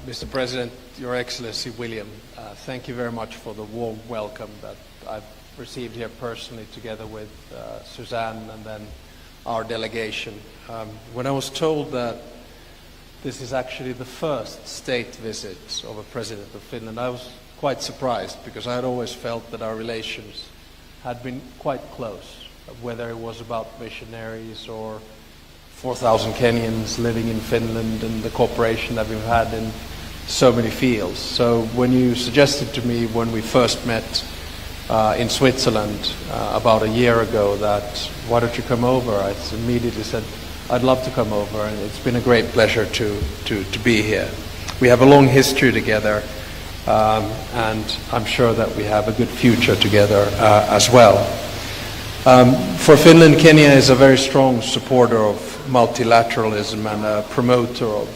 Mr. President, Your Excellency William, thank you very much for the warm welcome that I've received here personally together with Suzanne and then our delegation. When I was told that this is actually the first state visit of a President of Finland, I was quite surprised because I had always felt that our relations had been quite close, whether it was about missionaries or 4,000 Kenyans living in Finland and the cooperation that we've had in so many fields. So when you suggested to me when we first met in Switzerland about a year ago that why don't you come over, I immediately said I'd love to come over, and it's been a great pleasure to be here. We have a long history together, and I'm sure that we have a good future together as well. For Finland, Kenya is a very strong supporter of multilateralism and a promoter of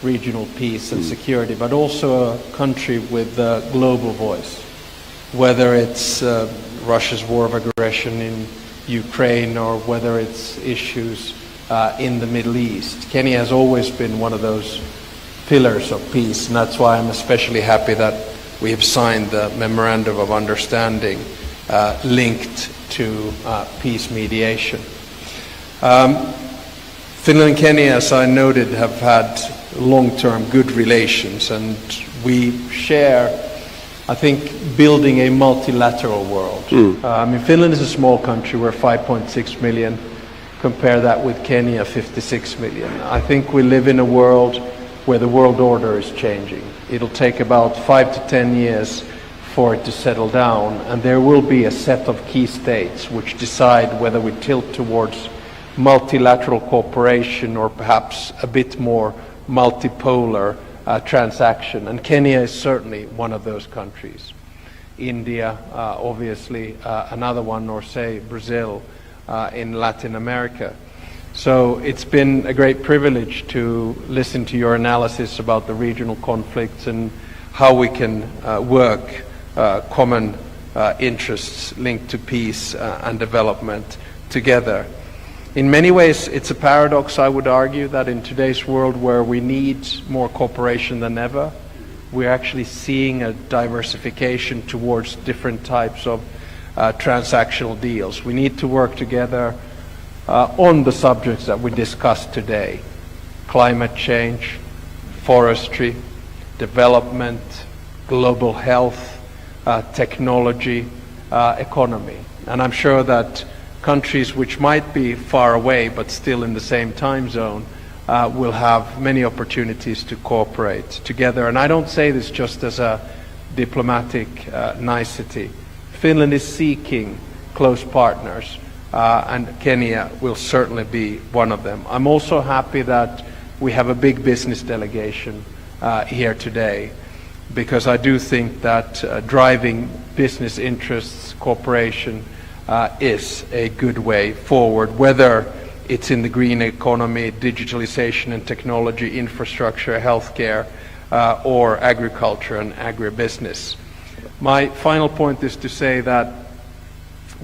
regional peace and security, but also a country with a global voice. Whether it's Russia's war of aggression in Ukraine or whether it's issues in the Middle East, Kenya has always been one of those pillars of peace, and that's why I'm especially happy that we have signed the Memorandum of Understanding linked to peace mediation. Finland and Kenya, as I noted, have had long-term good relations, and we share, I think, building a multilateral world. Finland is a small country. We're 5.6 million. Compare that with Kenya, 56 million. I think we live in a world where the world order is changing. It'll take about 5 to 10 years for it to settle down, and there will be a set of key states which decide whether we tilt towards multilateral cooperation or perhaps a bit more multipolar transaction, and Kenya is certainly one of those countries. India, obviously, another one, or say Brazil in Latin America. So it's been a great privilege to listen to your analysis about the regional conflicts and how we can work common interests linked to peace and development together. In many ways, it's a paradox, I would argue, that in today's world where we need more cooperation than ever, we're actually seeing a diversification towards different types of transactional deals. We need to work together on the subjects that we discussed today: climate change, forestry, development, global health, technology, economy. And I'm sure that countries which might be far away but still in the same time zone will have many opportunities to cooperate together. And I don't say this just as a diplomatic nicety. Finland is seeking close partners, and Kenya will certainly be one of them. I'm also happy that we have a big business delegation here today, because I do think that driving business interests, cooperation, is a good way forward, whether it's in the green economy, digitalization and technology, infrastructure, healthcare, or agriculture and agribusiness. My final point is to say that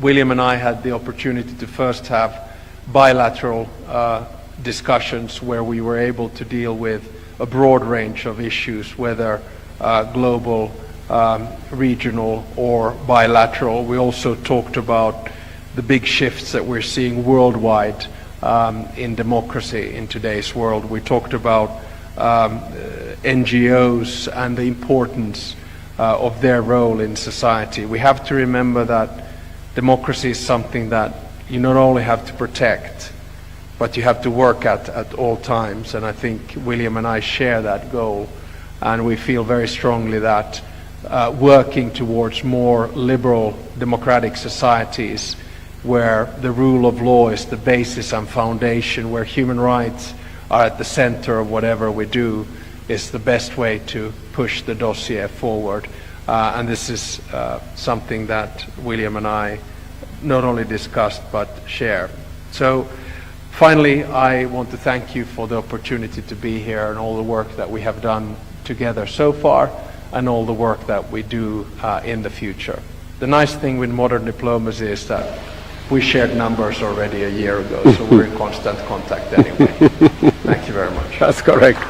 William and I had the opportunity to first have bilateral discussions where we were able to deal with a broad range of issues, whether global, regional or bilateral. We also talked about the big shifts that we're seeing worldwide in democracy in today's world. We talked about NGOs and the importance of their role in society. We have to remember that democracy is something that you not only have to protect, but you have to work at all times. And I think William and I share that goal. And we feel very strongly that working towards more liberal democratic societies where the rule of law is the basis and foundation, where human rights are at the center of whatever we do, is the best way to push the dossier forward. And this is something that William and I not only discussed but share. So finally, I want to thank you for the opportunity to be here and all the work that we have done together so far and all the work that we do in the future. The nice thing with modern diplomacy is that we shared numbers already a year ago, so we're in constant contact anyway. Thank you very much. That's correct.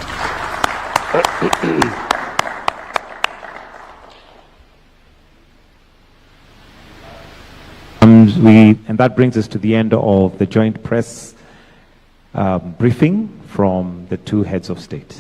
And that brings us to the end of the joint press briefing from the two heads of state.